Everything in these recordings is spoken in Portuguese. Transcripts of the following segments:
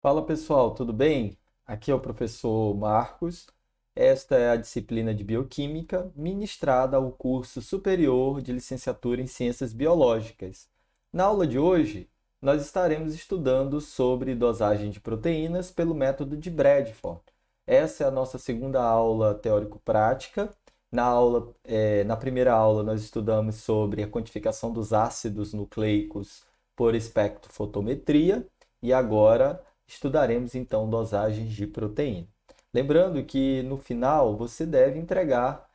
Fala pessoal, tudo bem? Aqui é o professor Marcos. Esta é a disciplina de Bioquímica ministrada ao curso superior de licenciatura em Ciências Biológicas. Na aula de hoje, nós estaremos estudando sobre dosagem de proteínas pelo método de Bradford. Essa é a nossa segunda aula teórico-prática. Na primeira aula, nós estudamos sobre a quantificação dos ácidos nucleicos por espectrofotometria e agora estudaremos então dosagens de proteína. Lembrando que no final você deve entregar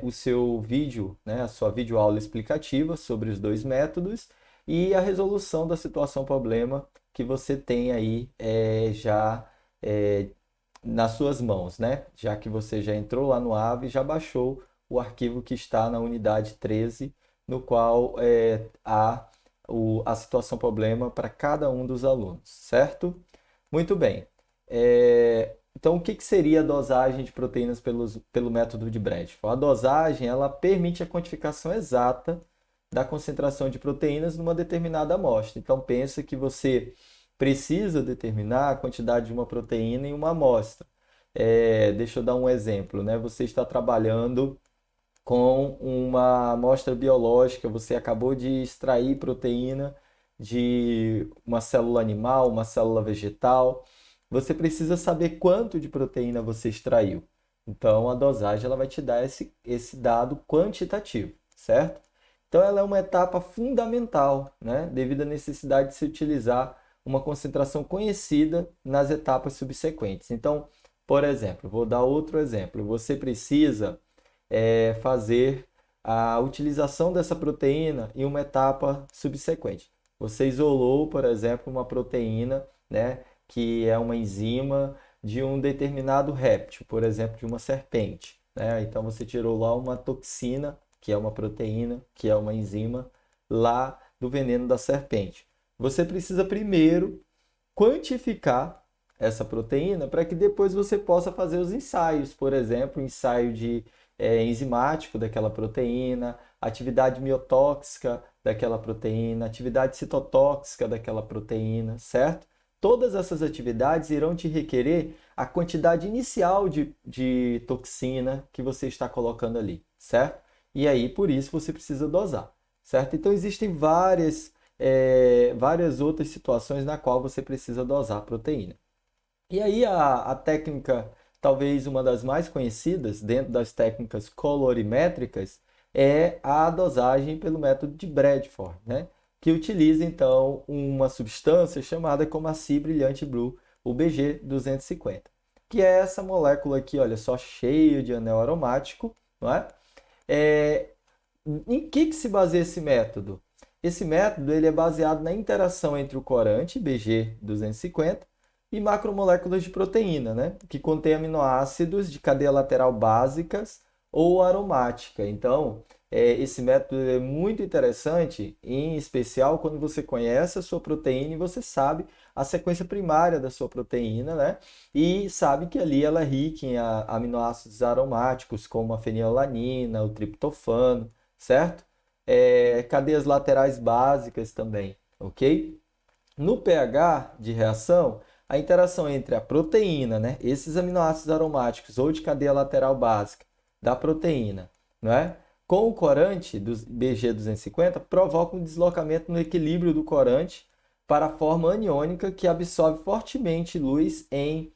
o seu vídeo, né, a sua videoaula explicativa sobre os dois métodos e a resolução da situação problema que você tem aí já é, nas suas mãos, né? Já que você já entrou lá no AVE e já baixou o arquivo que está na unidade 13, no qual há a situação problema para cada um dos alunos, certo? Muito bem. Então, o que seria a dosagem de proteínas pelo método de Bradford? A dosagem ela permite a quantificação exata da concentração de proteínas numa determinada amostra. Então, pensa que você precisa determinar a quantidade de uma proteína em uma amostra. Deixa eu dar um exemplo, né? Você está trabalhando com uma amostra biológica, você acabou de extrair proteína de uma célula animal, uma célula vegetal, você precisa saber quanto de proteína você extraiu. Então, a dosagem ela vai te dar esse dado quantitativo, certo? Então, ela é uma etapa fundamental, né? Devido à necessidade de se utilizar uma concentração conhecida nas etapas subsequentes. Então, por exemplo, vou dar outro exemplo. Você precisa fazer a utilização dessa proteína em uma etapa subsequente. Você isolou, por exemplo, uma proteína, né, que é uma enzima de um determinado réptil, por exemplo, de uma serpente, né? Então você tirou lá uma toxina, que é uma proteína, que é uma enzima, lá do veneno da serpente. Você precisa primeiro quantificar essa proteína para que depois você possa fazer os ensaios, por exemplo, ensaio de enzimático daquela proteína, atividade miotóxica daquela proteína, atividade citotóxica daquela proteína, certo? Todas essas atividades irão te requerer a quantidade inicial de toxina que você está colocando ali, certo? E aí, por isso, você precisa dosar, certo? Então, existem várias outras situações na qual você precisa dosar a proteína. E aí a técnica, talvez uma das mais conhecidas dentro das técnicas colorimétricas, é a dosagem pelo método de Bradford, né? Que utiliza então uma substância chamada como a brilhante blue, o BG250, que é essa molécula aqui, olha só, cheia de anel aromático, não é? É, Em que se baseia esse método? Esse método ele é baseado na interação entre o corante, BG250, e macromoléculas de proteína, né? Que contém aminoácidos de cadeia lateral básicas ou aromática. Então, esse método é muito interessante, em especial quando você conhece a sua proteína e você sabe a sequência primária da sua proteína, né? E sabe que ali ela é rica em aminoácidos aromáticos, como a fenilalanina, o triptofano, certo? Cadeias laterais básicas também, ok? No pH de reação, a interação entre a proteína, né, esses aminoácidos aromáticos ou de cadeia lateral básica da proteína, não é? Com o corante do BG250 provoca um deslocamento no equilíbrio do corante para a forma aniônica que absorve fortemente luz em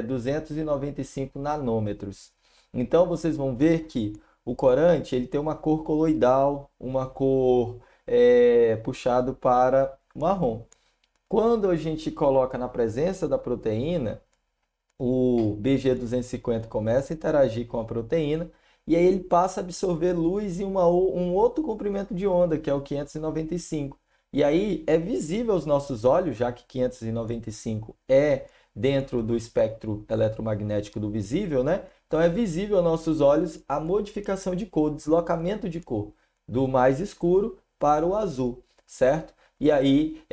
295 nanômetros. Então vocês vão ver que o corante ele tem uma cor coloidal, uma cor puxado para marrom. Quando a gente coloca na presença da proteína, o BG250 começa a interagir com a proteína e aí ele passa a absorver luz em um outro comprimento de onda, que é o 595. E aí é visível aos nossos olhos, já que 595 é dentro do espectro eletromagnético do visível, né? Então é visível aos nossos olhos a modificação de cor, o deslocamento de cor, do mais escuro para o azul, certo? E aí,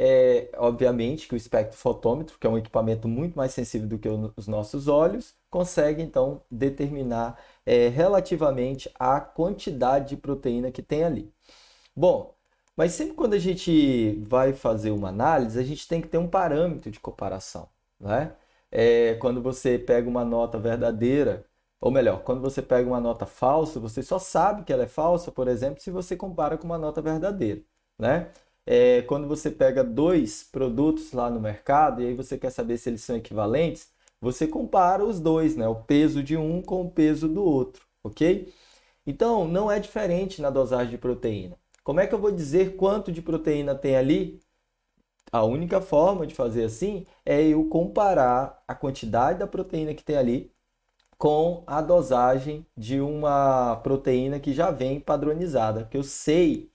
obviamente, que o espectrofotômetro, que é um equipamento muito mais sensível do que os nossos olhos, consegue então determinar relativamente a quantidade de proteína que tem ali. Bom, Mas sempre quando a gente vai fazer uma análise, a gente tem que ter um parâmetro de comparação, né? Quando você pega uma nota verdadeira, ou melhor, quando você pega uma nota falsa, você só sabe que ela é falsa, por exemplo, se você compara com uma nota verdadeira, né? Quando você pega dois produtos lá no mercado e aí você quer saber se eles são equivalentes, você compara os dois, né? O peso de um com o peso do outro, ok? Então, não é diferente na dosagem de proteína. Como é que eu vou dizer quanto de proteína tem ali? A única forma de fazer assim é eu comparar a quantidade da proteína que tem ali com a dosagem de uma proteína que já vem padronizada, que eu sei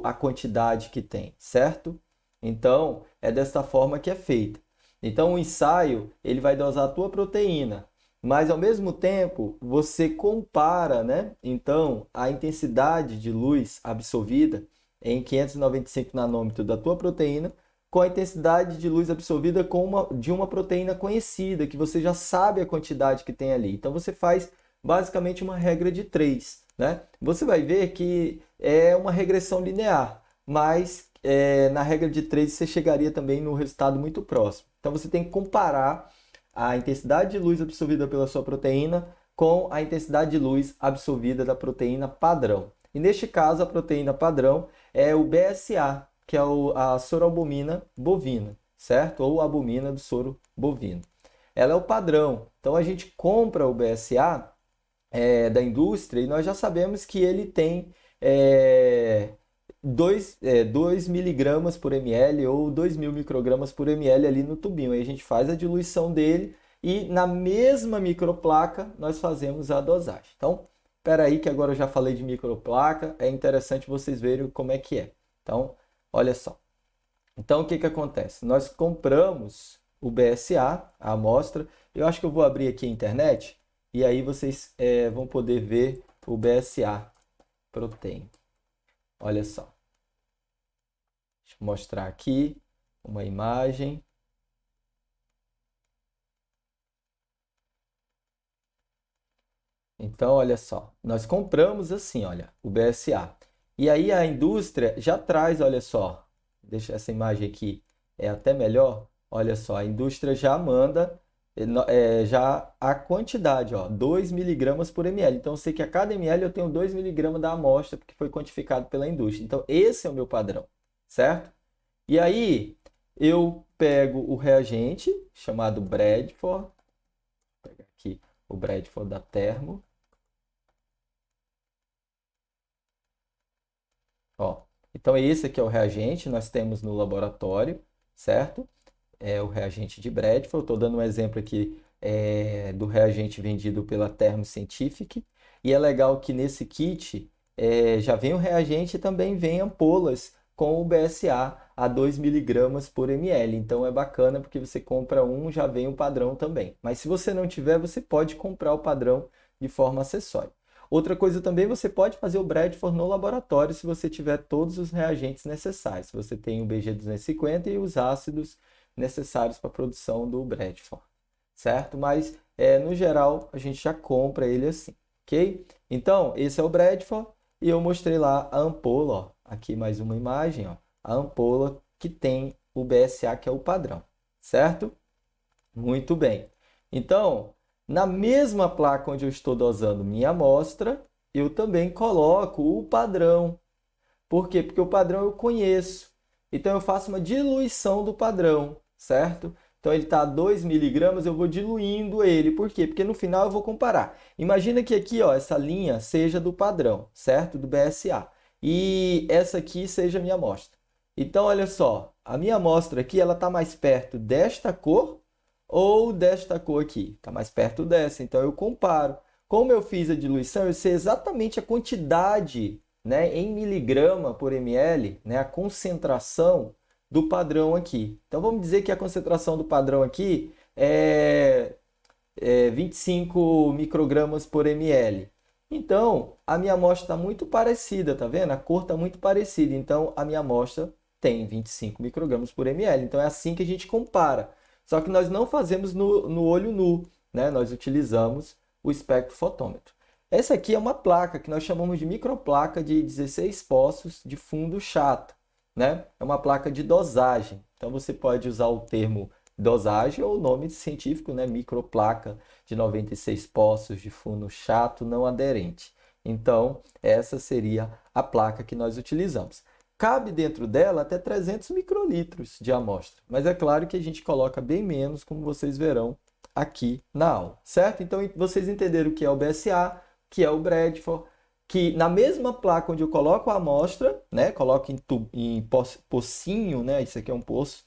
a quantidade que tem, certo? Então, é desta forma que é feita. Então, o ensaio, ele vai dosar a tua proteína, mas ao mesmo tempo, você compara, né? Então, a intensidade de luz absorvida em 595 nanômetros da tua proteína com a intensidade de luz absorvida de uma proteína conhecida, que você já sabe a quantidade que tem ali. Então você faz basicamente uma regra de 3, né? Você vai ver que é uma regressão linear, mas na regra de 3 você chegaria também no resultado muito próximo. Então você tem que comparar a intensidade de luz absorvida pela sua proteína com a intensidade de luz absorvida da proteína padrão. E neste caso, a proteína padrão é o BSA, que é a sorobumina bovina, certo? Ou albumina do soro bovino. Ela é o padrão. Então a gente compra o BSA da indústria e nós já sabemos que ele tem 2 miligramas por ml ou 2.000 microgramas por ml ali no tubinho. Aí a gente faz a diluição dele e na mesma microplaca nós fazemos a dosagem. Então, espera aí que agora eu já falei de microplaca, é interessante vocês verem como é que é. Então, olha só. Então, o que que acontece? Nós compramos o BSA, a amostra. Eu acho que eu vou abrir aqui a internet e aí vocês vão poder ver o BSA protein. Olha só. Deixa eu mostrar aqui uma imagem. Então, olha só. Nós compramos assim, olha, o BSA. E aí a indústria já traz, olha só, deixa essa imagem aqui, é até melhor. Olha só, a indústria já manda já a quantidade, ó, 2 miligramas por ml. Então, eu sei que a cada ml eu tenho 2 miligramas da amostra, porque foi quantificado pela indústria. Então, esse é o meu padrão, certo? E aí, eu pego o reagente, chamado Bradford, vou pegar aqui o Bradford da Thermo. Ó, então, esse aqui é o reagente, nós temos no laboratório, certo? É o reagente de Bradford. Estou dando um exemplo aqui do reagente vendido pela Thermo Scientific. E é legal que nesse kit já vem o reagente e também vem ampolas com o BSA a 2 miligramas por ml. Então é bacana porque você compra um, já vem o padrão também. Mas se você não tiver, você pode comprar o padrão de forma acessória. Outra coisa também, você pode fazer o Bradford no laboratório se você tiver todos os reagentes necessários. Se você tem o BG250 e os ácidos necessários para a produção do Bradford, certo? Mas, no geral, a gente já compra ele assim, ok? Então, esse é o Bradford e eu mostrei lá a ampola, ó, aqui mais uma imagem, ó, a ampola que tem o BSA, que é o padrão, certo? Muito bem. Então, na mesma placa onde eu estou dosando minha amostra, eu também coloco o padrão. Por quê? Porque o padrão eu conheço. Então, eu faço uma diluição do padrão, certo? Então, ele está a 2 miligramas, eu vou diluindo ele. Por quê? Porque no final eu vou comparar. Imagina que aqui, ó, essa linha seja do padrão, certo? Do BSA. E essa aqui seja a minha amostra. Então, olha só, a minha amostra aqui, ela está mais perto desta cor ou desta cor aqui? Está mais perto dessa. Então, eu comparo. Como eu fiz a diluição, eu sei exatamente a quantidade, né, em miligrama por ml, né, a concentração do padrão aqui. Então, vamos dizer que a concentração do padrão aqui é 25 microgramas por ml. Então, a minha amostra está muito parecida, tá vendo? A cor está muito parecida. Então, a minha amostra tem 25 microgramas por ml. Então, é assim que a gente compara. Só que nós não fazemos no olho nu, né? Nós utilizamos o espectrofotômetro. Essa aqui é uma placa que nós chamamos de microplaca de 16 poços de fundo chato, né? É uma placa de dosagem. Então você pode usar o termo dosagem ou o nome científico, né? Microplaca de 96 poços de fundo chato não aderente. Então, essa seria a placa que nós utilizamos. Cabe dentro dela até 300 microlitros de amostra, mas é claro que a gente coloca bem menos, como vocês verão aqui na aula, certo? Então, vocês entenderam o que é o BSA, que é o Bradford, que na mesma placa onde eu coloco a amostra, né, coloco em pocinho, né, isso aqui é um poço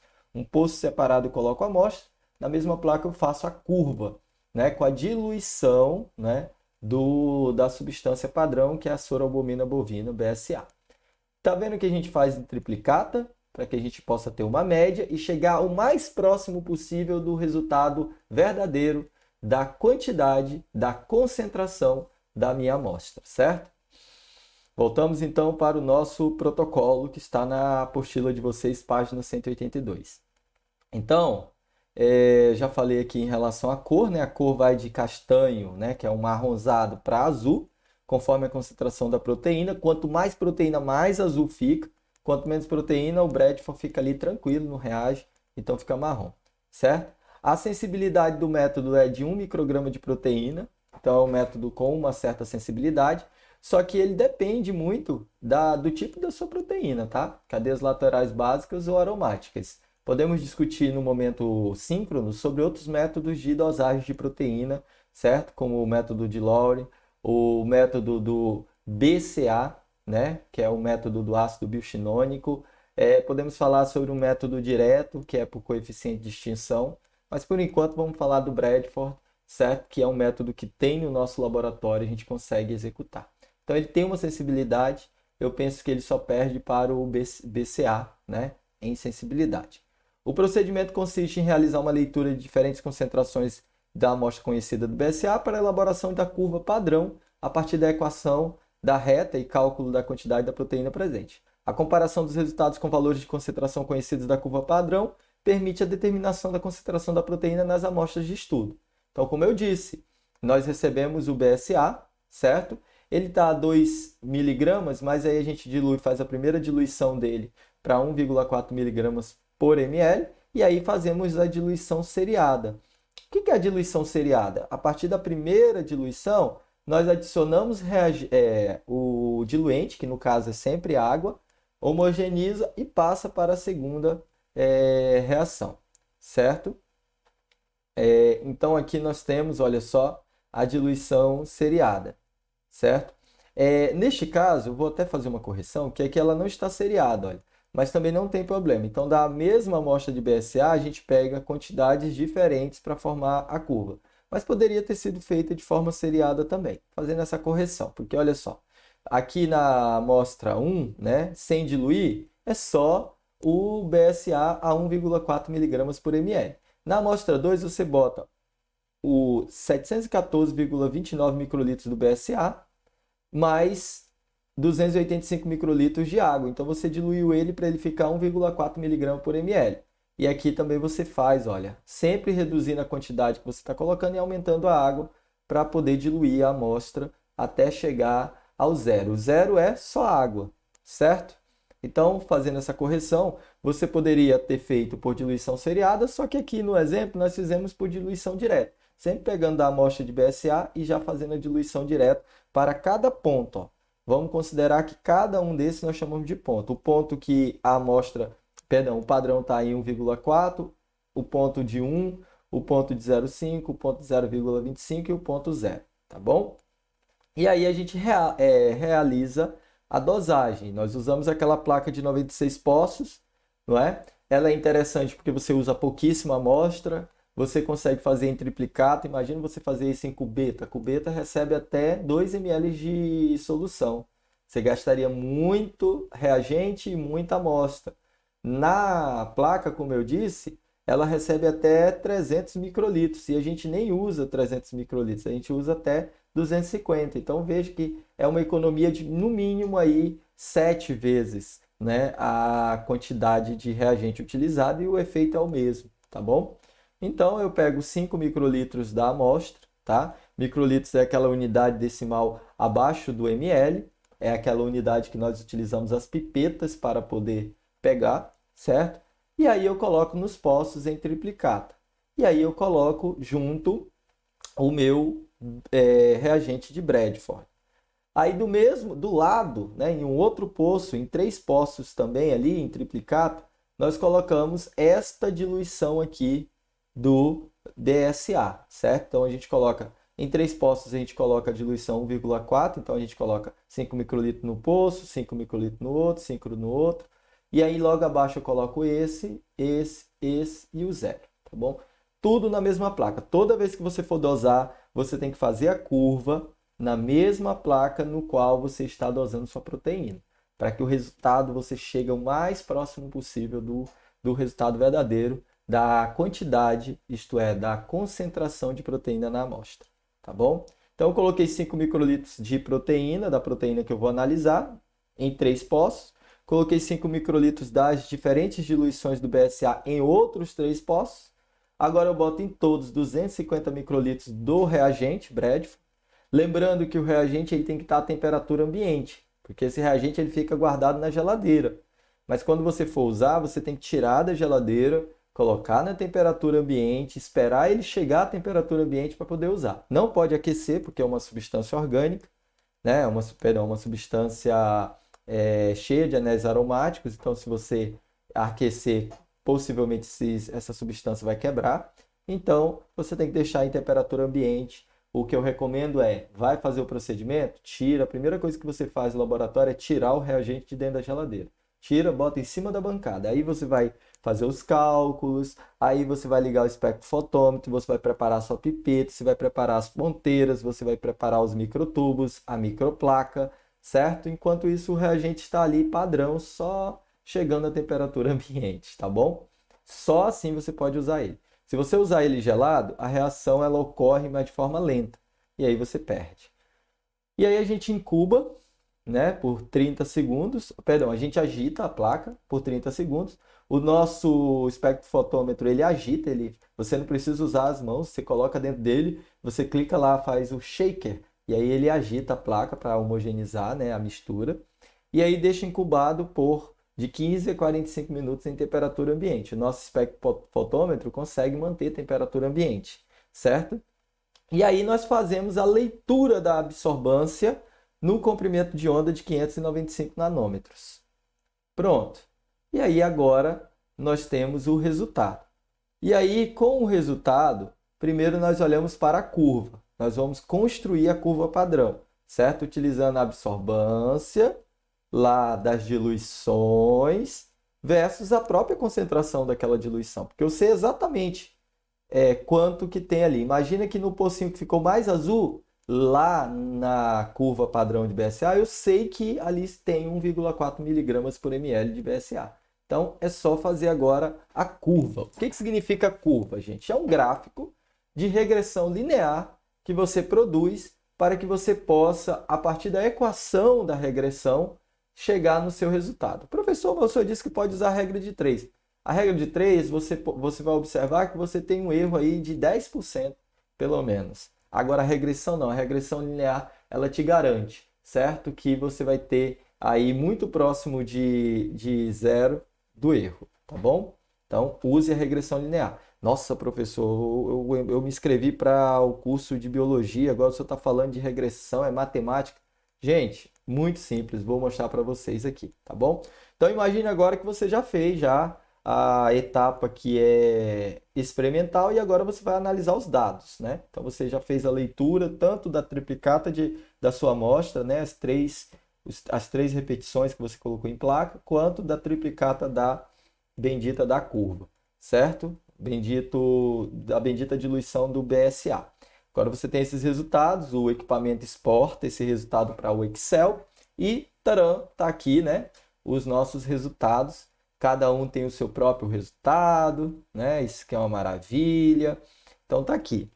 separado eu coloco a amostra, na mesma placa eu faço a curva, né, com a diluição, né, da substância padrão, que é a sorobomina bovina, BSA. Tá vendo que a gente faz em triplicata, para que a gente possa ter uma média e chegar o mais próximo possível do resultado verdadeiro da quantidade, da concentração da minha amostra, certo? Voltamos então para o nosso protocolo que está na apostila de vocês, página 182. Então, já falei aqui em relação à cor, né? A cor vai de castanho, né, que é um marronzado, para azul, conforme a concentração da proteína. Quanto mais proteína, mais azul fica. Quanto menos proteína, o Bradford fica ali tranquilo, não reage, então fica marrom, certo? A sensibilidade do método é de 1 micrograma de proteína, então é um método com uma certa sensibilidade, só que ele depende muito do tipo da sua proteína, tá? Cadeias laterais básicas ou aromáticas. Podemos discutir no momento síncrono sobre outros métodos de dosagem de proteína, certo? Como o método de Lowry, o método do BCA, né? Que é o método do ácido bilxinônico. Podemos falar sobre um método direto, que é por coeficiente de extinção, mas por enquanto vamos falar do Bradford, certo? Que é um método que tem no nosso laboratório e a gente consegue executar. Então ele tem uma sensibilidade, eu penso que ele só perde para o BCA, né? Em sensibilidade. O procedimento consiste em realizar uma leitura de diferentes concentrações da amostra conhecida do BSA para a elaboração da curva padrão a partir da equação da reta e cálculo da quantidade da proteína presente. A comparação dos resultados com valores de concentração conhecidos da curva padrão permite a determinação da concentração da proteína nas amostras de estudo. Então, como eu disse, nós recebemos o BSA, certo? Ele está a 2 miligramas, mas aí a gente dilui, faz a primeira diluição dele para 1,4 miligramas por ml, e aí fazemos a diluição seriada. O que é a diluição seriada? A partir da primeira diluição, nós adicionamos o diluente, que no caso é sempre água, homogeneiza e passa para a segunda reação, certo? Então aqui nós temos, olha só, a diluição seriada, certo? Neste caso, eu vou até fazer uma correção, que é que ela não está seriada, olha, mas também não tem problema. Então, da mesma amostra de BSA, a gente pega quantidades diferentes para formar a curva. Mas poderia ter sido feita de forma seriada também, fazendo essa correção, porque olha só, aqui na amostra 1, né, sem diluir, é só o BSA a 1,4 miligramas por ml. Na amostra 2, você bota o 714,29 microlitros do BSA, mais 285 microlitros de água. Então, você diluiu ele para ele ficar 1,4 miligramas por ml. E aqui também você faz, olha, sempre reduzindo a quantidade que você está colocando e aumentando a água para poder diluir a amostra até chegar ao zero. O zero é só água, certo? Então, fazendo essa correção, você poderia ter feito por diluição seriada, só que aqui no exemplo nós fizemos por diluição direta. Sempre pegando a amostra de BSA e já fazendo a diluição direta para cada ponto. Ó. Vamos considerar que cada um desses nós chamamos de ponto. O ponto que a amostra, perdão, o padrão está em 1,4, o ponto de 1, o ponto de 0,5, o ponto de 0,25 e o ponto 0, tá bom? E aí a gente realiza a dosagem. Nós usamos aquela placa de 96 poços, não é? Ela é interessante porque você usa pouquíssima amostra, você consegue fazer em triplicata. Imagina você fazer isso em cubeta. A cubeta recebe até 2 ml de solução. Você gastaria muito reagente e muita amostra. Na placa, como eu disse, ela recebe até 300 microlitros. E a gente nem usa 300 microlitros, a gente usa até 250. Então veja que é uma economia de no mínimo aí 7 vezes, né, a quantidade de reagente utilizado e o efeito é o mesmo, tá bom? Então eu pego 5 microlitros da amostra, tá? Microlitros é aquela unidade decimal abaixo do ml, é aquela unidade que nós utilizamos as pipetas para poder pegar, certo? E aí eu coloco nos poços em triplicata. E aí eu coloco junto o meu reagente de Bradford. Aí do lado, né, em um outro poço, em 3 poços também ali, em triplicata, nós colocamos esta diluição aqui do BSA, certo? Então a gente coloca, em 3 poços a gente coloca a diluição 1,4, então a gente coloca 5 microlitros no poço, 5 microlitros no outro, 5 no outro. E aí logo abaixo eu coloco esse e o zero, tá bom? Tudo na mesma placa. Toda vez que você for dosar, você tem que fazer a curva na mesma placa no qual você está dosando sua proteína, para que o resultado você chegue o mais próximo possível do resultado verdadeiro da quantidade, isto é, da concentração de proteína na amostra, tá bom? Então eu coloquei 5 microlitros de proteína, da proteína que eu vou analisar, em 3 poços. Coloquei 5 microlitros das diferentes diluições do BSA em outros 3 poços. Agora eu boto em todos 250 microlitros do reagente Bradford. Lembrando que o reagente ele tem que estar à temperatura ambiente, porque esse reagente ele fica guardado na geladeira. Mas quando você for usar, você tem que tirar da geladeira, colocar na temperatura ambiente, esperar ele chegar à temperatura ambiente para poder usar. Não pode aquecer, porque é uma substância orgânica, né? Uma substância cheia de anéis aromáticos, então se você aquecer, possivelmente essa substância vai quebrar. Então, você tem que deixar em temperatura ambiente. O que eu recomendo é, vai fazer o procedimento? Tira. A primeira coisa que você faz no laboratório é tirar o reagente de dentro da geladeira. Tira, bota em cima da bancada. Aí você vai fazer os cálculos, aí você vai ligar o espectrofotômetro, você vai preparar a sua pipeta, você vai preparar as ponteiras, você vai preparar os microtubos, a microplaca, certo? Enquanto isso, o reagente está ali padrão, só chegando à temperatura ambiente, tá bom? Só assim você pode usar ele. Se você usar ele gelado, a reação ela ocorre, mas de forma lenta. E aí você perde. E aí a gente incuba, né, por 30 segundos. Perdão, a gente agita a placa por 30 segundos. O nosso espectrofotômetro, ele agita, você não precisa usar as mãos, você coloca dentro dele, você clica lá, faz o shaker, e aí ele agita a placa para homogeneizar, né, a mistura. E aí deixa incubado por de 15 a 45 minutos em temperatura ambiente. O nosso espectrofotômetro consegue manter temperatura ambiente, certo? E aí nós fazemos a leitura da absorvância no comprimento de onda de 595 nanômetros. Pronto. E aí agora nós temos o resultado. E aí com o resultado, primeiro nós olhamos para a curva. Nós vamos construir a curva padrão, certo? Utilizando a absorvância lá das diluições versus a própria concentração daquela diluição. Porque eu sei exatamente quanto que tem ali. Imagina que no pocinho que ficou mais azul, lá na curva padrão de BSA, eu sei que ali tem 1,4 miligramas por ml de BSA. Então, é só fazer agora a curva. O que significa curva, gente? É um gráfico de regressão linear que você produz para que você possa, a partir da equação da regressão, chegar no seu resultado. Professor, o senhor disse que pode usar a regra de 3. A regra de 3, você vai observar que você tem um erro aí de 10%, pelo menos. Agora, a regressão não. A regressão linear, ela te garante, certo? Que você vai ter aí muito próximo de zero do erro, tá bom? Então, use a regressão linear. Nossa, professor, eu me inscrevi para o curso de biologia, agora o senhor está falando de regressão, é matemática. Gente, muito simples, vou mostrar para vocês aqui, tá bom? Então, imagine agora que você já fez a etapa que é experimental e agora você vai analisar os dados, né? Então, você já fez a leitura tanto da triplicata da sua amostra, né? As três repetições que você colocou em placa, quanto da triplicata da bendita da curva, certo? A bendita diluição do BSA. Agora você tem esses resultados, o equipamento exporta esse resultado para o Excel e taram, tá aqui, né? Os nossos resultados. Cada um tem o seu próprio resultado, né? Isso que é uma maravilha. Então tá aqui.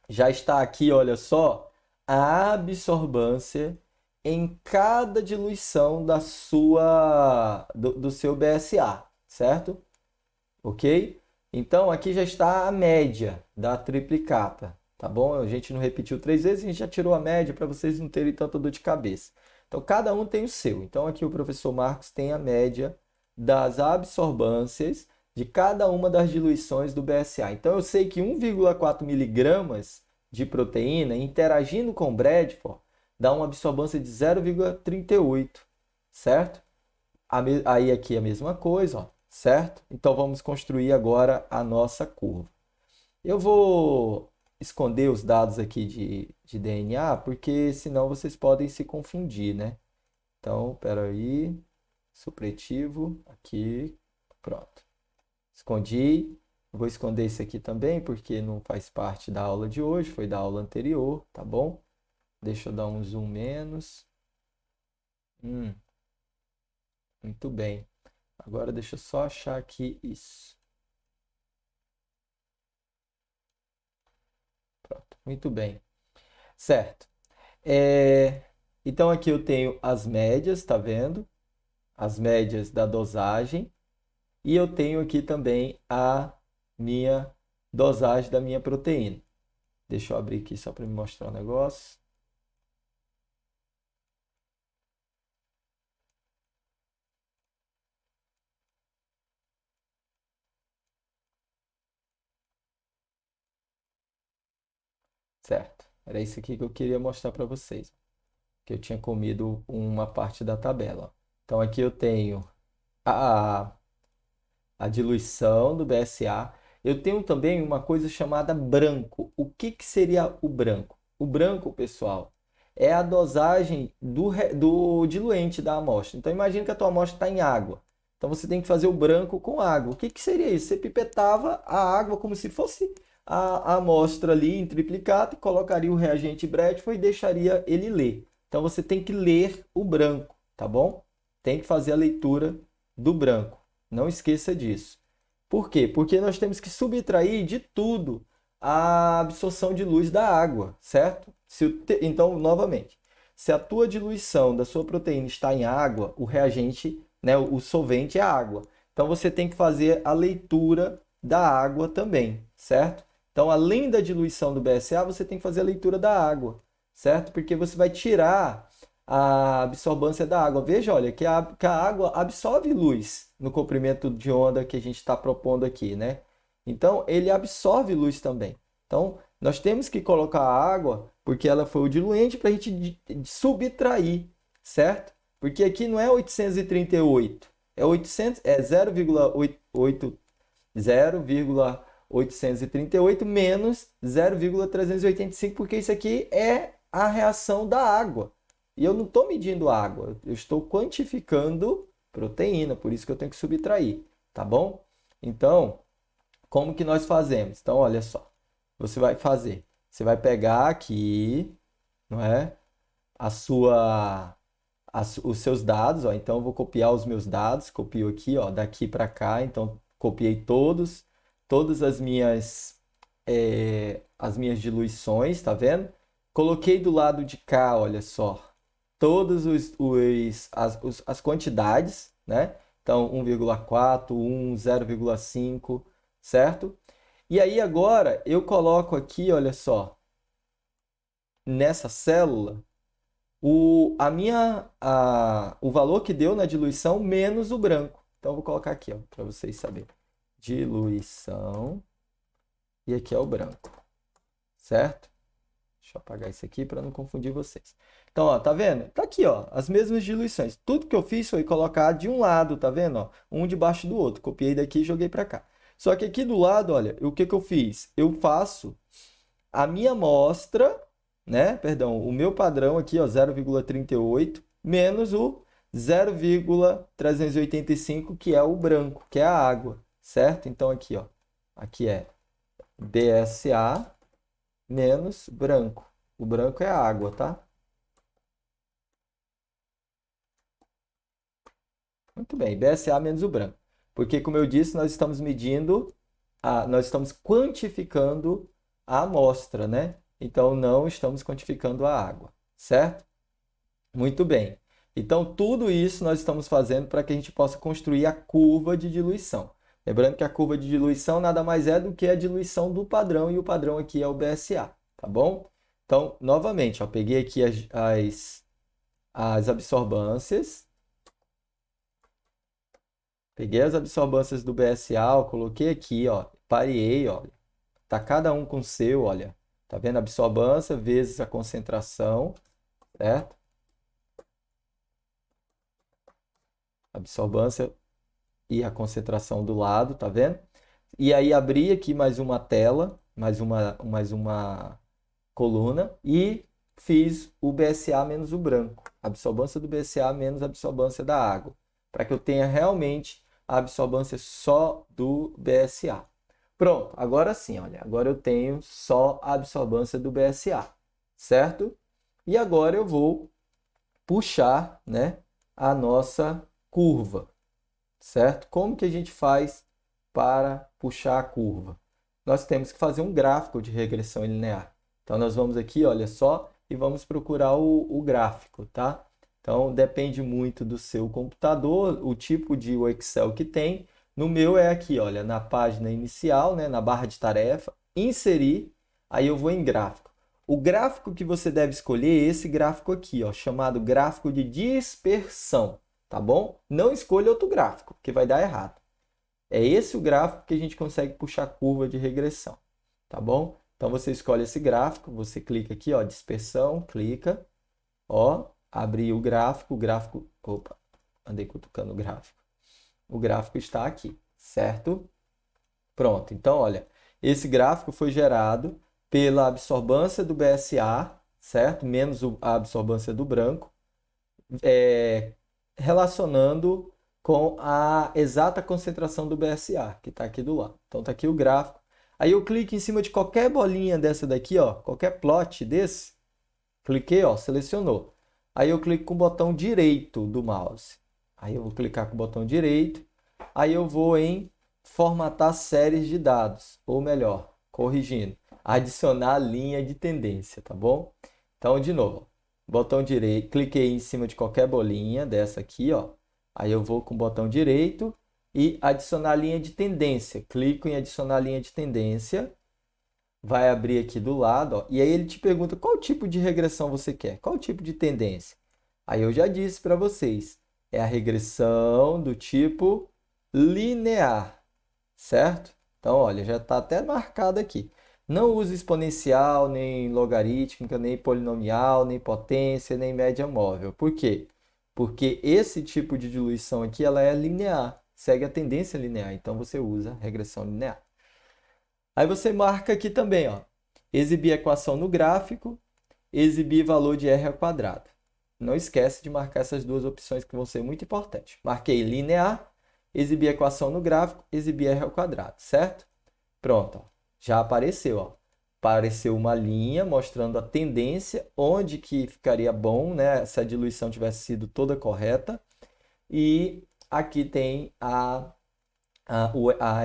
Já está aqui, olha só, a absorvância em cada diluição do seu BSA, certo? Ok? Então, aqui já está a média da triplicata. tá bom? A gente não repetiu 3 vezes, a gente já tirou a média para vocês não terem tanta dor de cabeça. Então, cada um tem o seu. Então, aqui o professor Marcos tem a média das absorbâncias de cada uma das diluições do BSA. Então, eu sei que 1,4 miligramas de proteína interagindo com Bradford dá uma absorbância de 0,38, certo? Aí aqui é a mesma coisa, ó, certo? Então, vamos construir agora a nossa curva. Eu vou esconder os dados aqui de DNA, porque senão vocês podem se confundir, né? Então, peraí, supletivo, aqui, pronto. Escondi, vou esconder isso aqui também, porque não faz parte da aula de hoje, foi da aula anterior, tá bom? Deixa eu dar um zoom menos. Muito bem. Agora deixa eu só achar aqui isso. Pronto, muito bem. Certo. Então aqui eu tenho as médias, tá vendo? As médias da dosagem. E eu tenho aqui também a minha dosagem da minha proteína. Deixa eu abrir aqui só para me mostrar um negócio. Certo. Era isso aqui que eu queria mostrar para vocês. Que eu tinha comido uma parte da tabela. Então aqui eu tenho a a diluição do BSA. Eu tenho também uma coisa chamada branco. O que seria o branco? O branco, pessoal, é a dosagem do diluente da amostra. Então, imagine que a tua amostra está em água. Então, você tem que fazer o branco com água. O que seria isso? Você pipetava a água como se fosse a amostra ali em triplicado, colocaria o reagente Bradford e deixaria ele ler. Então, você tem que ler o branco, tá bom? Tem que fazer a leitura do branco. Não esqueça disso. Por quê? Porque nós temos que subtrair de tudo a absorção de luz da água, certo? Então, novamente, se a tua diluição da sua proteína está em água, o reagente, né, o solvente é água. Então, você tem que fazer a leitura da água também, certo? Então, além da diluição do BSA, você tem que fazer a leitura da água, certo? Porque você vai tirar a absorbância da água. Veja, olha, que a água absorve luz no comprimento de onda que a gente está propondo aqui, né? Então, ele absorve luz também. Então, nós temos que colocar a água, porque ela foi o diluente, para a gente subtrair, certo? Porque aqui não é 838, é 800, é 0,838 menos 0,385, porque isso aqui é a reação da água. E eu não estou medindo água, eu estou quantificando proteína, por isso que eu tenho que subtrair, tá bom? Então, como que nós fazemos? Então, olha só, você vai pegar aqui, não é? Os seus dados, ó. Então, eu vou copiar os meus dados, copio aqui, ó, daqui para cá. Então, copiei todas as minhas diluições, tá vendo? Coloquei do lado de cá, olha só, todas as quantidades, né? Então, 1,4, 1, 0,5, certo? E aí agora eu coloco aqui, olha só, nessa célula, o valor que deu na diluição menos o branco. Então, eu vou colocar aqui, ó, para vocês saberem. Diluição. E aqui é o branco, certo? Deixa eu apagar isso aqui para não confundir vocês. Então, ó, tá vendo? Tá aqui, ó, as mesmas diluições. Tudo que eu fiz foi colocar de um lado, tá vendo? Ó, um debaixo do outro. Copiei daqui e joguei para cá. Só que aqui do lado, olha, o que eu fiz? Eu faço a minha amostra, né? Perdão, o meu padrão aqui, ó, 0,38 menos o 0,385, que é o branco, que é a água, certo? Então aqui, ó, aqui é BSA menos branco. O branco é a água, tá? Muito bem, BSA menos o branco. Porque, como eu disse, nós estamos nós estamos quantificando a amostra, né? Então, não estamos quantificando a água, certo? Muito bem. Então, tudo isso nós estamos fazendo para que a gente possa construir a curva de diluição. Lembrando que a curva de diluição nada mais é do que a diluição do padrão, e o padrão aqui é o BSA, tá bom? Então, novamente, ó, peguei aqui as absorbâncias, peguei as absorbâncias do BSA, ó, coloquei aqui, ó, pareei, ó, tá cada um com o seu, olha, tá vendo? Absorbância vezes a concentração, certo? Absorbância e a concentração do lado, tá vendo? E aí abri aqui mais uma tela, mais uma coluna e fiz o BSA menos o branco. Absorbância do BSA menos a absorbância da água. Para que eu tenha realmente a absorbância só do BSA. Pronto, agora sim, olha. Agora eu tenho só a absorbância do BSA, certo? E agora eu vou puxar, né, a nossa curva, certo? Como que a gente faz para puxar a curva? Nós temos que fazer um gráfico de regressão linear. Então, nós vamos aqui, olha só, e vamos procurar o gráfico, tá? Então, depende muito do seu computador, o tipo de Excel que tem. No meu é aqui, olha, na página inicial, né, na barra de tarefa, inserir, aí eu vou em gráfico. O gráfico que você deve escolher é esse gráfico aqui, ó, chamado gráfico de dispersão, tá bom? Não escolha outro gráfico, que vai dar errado. É esse o gráfico que a gente consegue puxar curva de regressão, tá bom? Então você escolhe esse gráfico, você clica aqui, ó, dispersão, clica, ó, abrir o gráfico, opa, andei cutucando o gráfico. O gráfico está aqui, certo? Pronto, então olha, esse gráfico foi gerado pela absorbância do BSA, certo? Menos a absorbância do branco, relacionando com a exata concentração do BSA, que está aqui do lado. Então está aqui o gráfico. Aí eu clico em cima de qualquer bolinha dessa daqui, ó, qualquer plot desse, cliquei, ó, selecionou. Aí eu clico com o botão direito do mouse. Aí eu vou clicar com o botão direito. Aí eu vou em formatar séries de dados, ou melhor, corrigindo, adicionar linha de tendência, tá bom? Então, de novo, botão direito, cliquei em cima de qualquer bolinha dessa aqui, ó. Aí eu vou com o botão direito e adicionar linha de tendência. Clico em adicionar linha de tendência. Vai abrir aqui do lado, ó, e aí ele te pergunta qual tipo de regressão você quer, qual tipo de tendência. Aí eu já disse para vocês, é a regressão do tipo linear, certo? Então, olha, já está até marcado aqui. Não use exponencial, nem logarítmica, nem polinomial, nem potência, nem média móvel. Por quê? Porque esse tipo de diluição aqui ela é linear, segue a tendência linear, então você usa regressão linear. Aí você marca aqui também, ó, exibir equação no gráfico, exibir valor de r ao quadrado. Não esquece de marcar essas duas opções que vão ser muito importantes. Marquei linear, exibir equação no gráfico, exibir r ao quadrado, certo? Pronto, ó, já apareceu, ó. Apareceu uma linha mostrando a tendência, onde que ficaria bom, né, se a diluição tivesse sido toda correta. E aqui tem a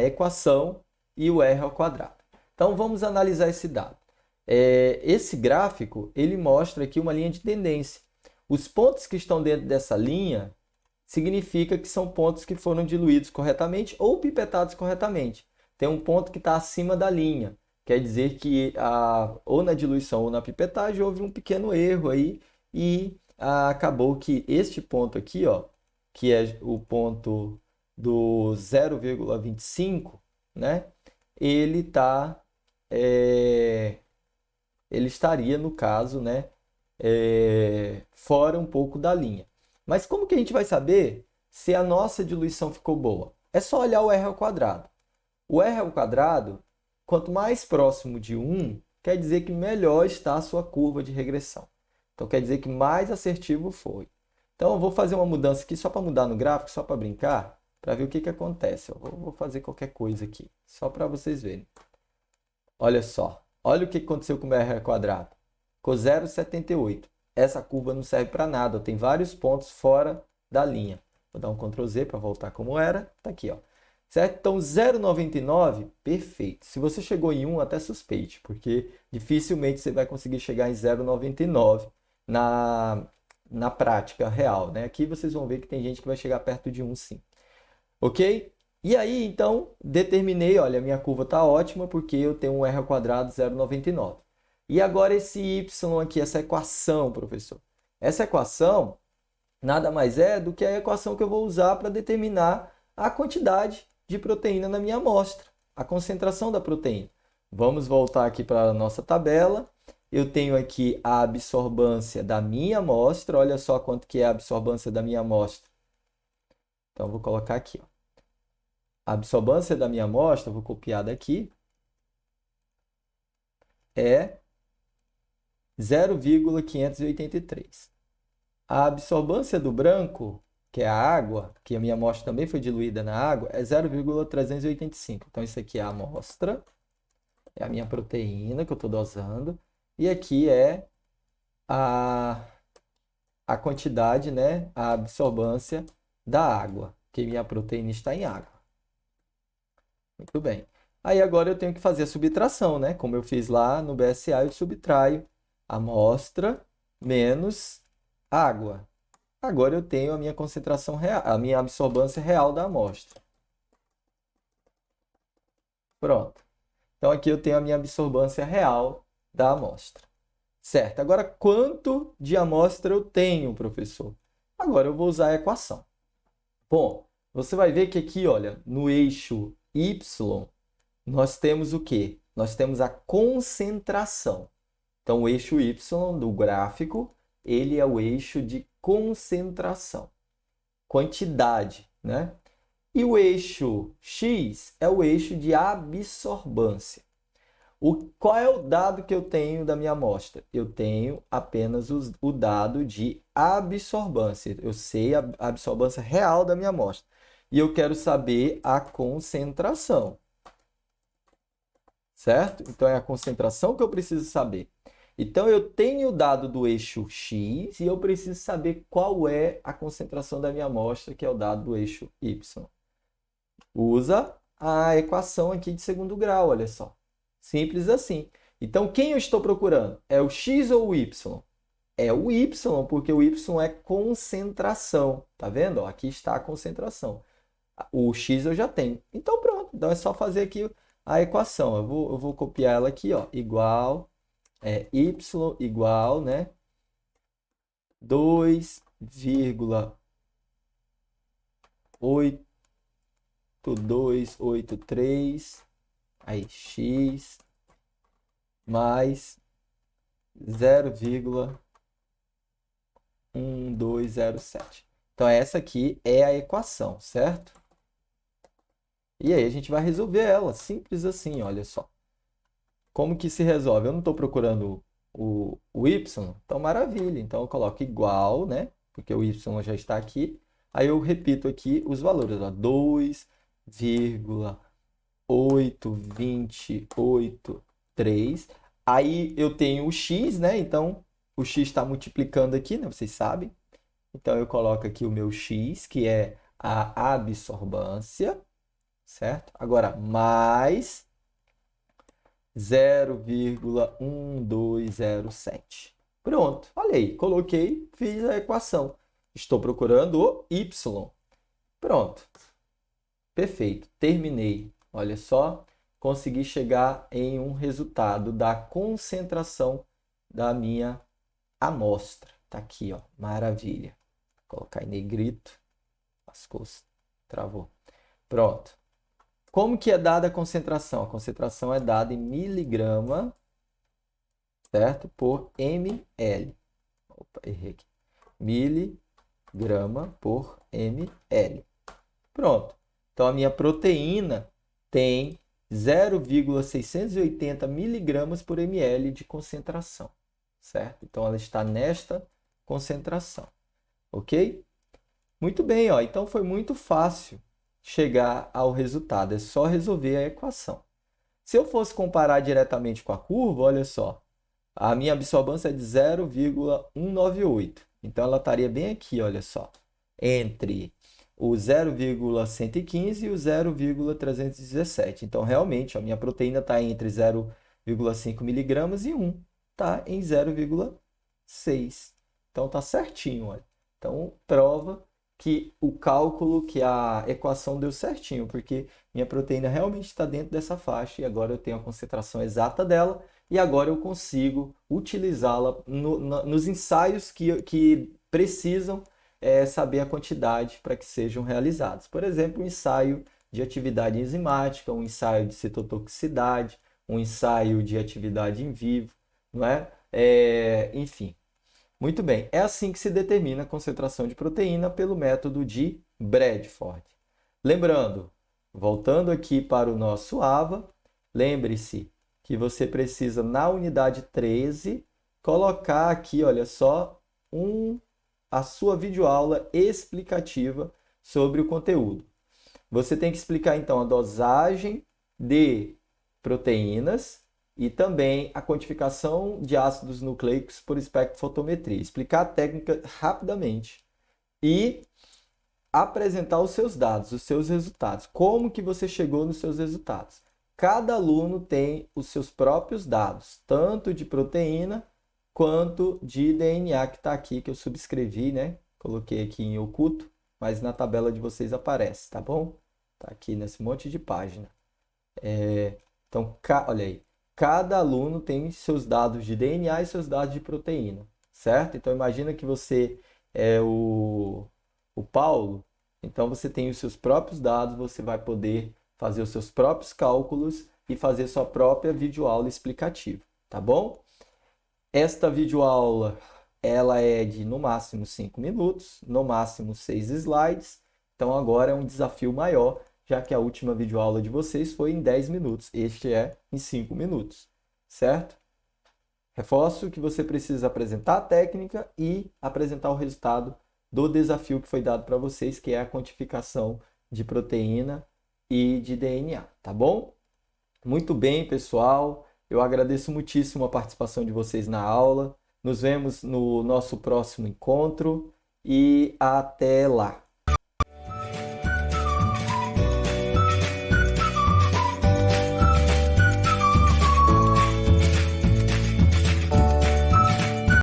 equação e o r ao quadrado. Então, vamos analisar esse dado. Esse gráfico, ele mostra aqui uma linha de tendência. Os pontos que estão dentro dessa linha significa que são pontos que foram diluídos corretamente ou pipetados corretamente. Tem um ponto que está acima da linha. Quer dizer que ou na diluição ou na pipetagem houve um pequeno erro aí e acabou que este ponto aqui, ó, que é o ponto do 0,25, né? Ele ele estaria, no caso, né, fora um pouco da linha. Mas como que a gente vai saber se a nossa diluição ficou boa? É só olhar o r ao quadrado. O r ao quadrado, quanto mais próximo de 1, quer dizer que melhor está a sua curva de regressão. Então, quer dizer que mais assertivo foi. Então, eu vou fazer uma mudança aqui só para mudar no gráfico, só para brincar, para ver o que acontece. Eu vou fazer qualquer coisa aqui, só para vocês verem. Olha só, olha o que aconteceu com o r ao quadrado. Ficou 0,78. Essa curva não serve para nada, tem vários pontos fora da linha. Vou dar um Ctrl Z para voltar como era. Está aqui, ó. Certo? Então, 0,99, perfeito. Se você chegou em 1, até suspeite, porque dificilmente você vai conseguir chegar em 0,99 na prática real, né? Aqui vocês vão ver que tem gente que vai chegar perto de 1, sim. Ok? E aí, então, determinei, olha, a minha curva está ótima porque eu tenho um r ao quadrado 0,99. E agora esse y aqui, essa equação, professor. Essa equação nada mais é do que a equação que eu vou usar para determinar a quantidade de proteína na minha amostra, a concentração da proteína. Vamos voltar aqui para a nossa tabela. Eu tenho aqui a absorvância da minha amostra. Olha só quanto que é a absorvância da minha amostra. Então, eu vou colocar aqui. Ó. A absorvância da minha amostra, vou copiar daqui, é 0,583. A absorvância do branco, que é a água, que a minha amostra também foi diluída na água, é 0,385. Então, isso aqui é a amostra, é a minha proteína que eu estou dosando. E aqui é a quantidade, né, a absorvância da água, que minha proteína está em água. Muito bem. Aí agora eu tenho que fazer a subtração, né? Como eu fiz lá no BSA, eu subtraio amostra menos água. Agora eu tenho a minha concentração real, a minha absorvância real da amostra. Pronto. Então aqui eu tenho a minha absorvância real da amostra. Certo. Agora quanto de amostra eu tenho, professor? Agora eu vou usar a equação. Bom, você vai ver que aqui, olha, no eixo Y, nós temos o quê? Nós temos a concentração. Então, o eixo Y do gráfico, ele é o eixo de concentração, quantidade, né? E o eixo X é o eixo de absorvância. Qual é o dado que eu tenho da minha amostra? Eu tenho apenas o dado de absorvância. Eu sei a absorvância real da minha amostra. E eu quero saber a concentração. Certo? Então, é a concentração que eu preciso saber. Então, eu tenho o dado do eixo X e eu preciso saber qual é a concentração da minha amostra, que é o dado do eixo Y. Usa a equação aqui de segundo grau, olha só. Simples assim. Então, quem eu estou procurando? É o X ou o Y? É o Y, porque o Y é concentração. Tá vendo? Ó, aqui está a concentração. O X eu já tenho. Então, pronto. Então, é só fazer aqui a equação. Eu vou copiar ela aqui, ó. Igual, Y igual, né? 2,8283. Aí, X mais 0,1207. Então, essa aqui é a equação, certo? E aí, a gente vai resolver ela. Simples assim, olha só. Como que se resolve? Eu não estou procurando o Y, então maravilha. Então, eu coloco igual, né? Porque o Y já está aqui. Aí, eu repito aqui os valores. 2,8283. Aí, eu tenho o X, né? Então, o X está multiplicando aqui, né? Vocês sabem. Então, eu coloco aqui o meu X, que é a absorvância, certo? Agora, mais 0,1207. Pronto, olha aí, coloquei, fiz a equação. Estou procurando o Y. Pronto, perfeito, terminei. Olha só, consegui chegar em um resultado da concentração da minha amostra. Tá aqui, ó, maravilha. Vou colocar em negrito, lascou, travou. Pronto. Como que é dada a concentração? A concentração é dada em miligrama, certo? Por ml. Opa, errei aqui. Miligrama por ml. Pronto. Então, a minha proteína tem 0,680 miligramas por ml de concentração, certo? Então, ela está nesta concentração, ok? Muito bem, ó. Então, foi muito fácil chegar ao resultado. É só resolver a equação. Se eu fosse comparar diretamente com a curva, olha só, a minha absorvância é de 0,198. Então, ela estaria bem aqui, olha só, entre o 0,115 e o 0,317. Então, realmente, a minha proteína está entre 0,5 miligramas e 1 está em 0,6. Então, está certinho, olha. Então, prova que o cálculo, que a equação deu certinho, porque minha proteína realmente está dentro dessa faixa e agora eu tenho a concentração exata dela e agora eu consigo utilizá-la nos ensaios que precisam saber a quantidade para que sejam realizados. Por exemplo, um ensaio de atividade enzimática, um ensaio de citotoxicidade, um ensaio de atividade em vivo, não é? Enfim. Muito bem, é assim que se determina a concentração de proteína pelo método de Bradford. Lembrando, voltando aqui para o nosso AVA, lembre-se que você precisa, na unidade 13, colocar aqui, olha só, a sua videoaula explicativa sobre o conteúdo. Você tem que explicar, então, a dosagem de proteínas e também a quantificação de ácidos nucleicos por espectrofotometria. Explicar a técnica rapidamente e apresentar os seus dados, os seus resultados. Como que você chegou nos seus resultados? Cada aluno tem os seus próprios dados, tanto de proteína quanto de DNA, que está aqui, que eu subscrevi, né? Coloquei aqui em oculto, mas na tabela de vocês aparece, tá bom? Tá aqui nesse monte de página. Então, olha aí. Cada aluno tem seus dados de DNA e seus dados de proteína, certo? Então, imagina que você é o Paulo, então você tem os seus próprios dados, você vai poder fazer os seus próprios cálculos e fazer sua própria videoaula explicativa, tá bom? Esta videoaula, ela é de no máximo 5 minutos, no máximo 6 slides, então agora é um desafio maior, já que a última videoaula de vocês foi em 10 minutos. Este é em 5 minutos, certo? Reforço que você precisa apresentar a técnica e apresentar o resultado do desafio que foi dado para vocês, que é a quantificação de proteína e de DNA, tá bom? Muito bem, pessoal. Eu agradeço muitíssimo a participação de vocês na aula. Nos vemos no nosso próximo encontro e até lá.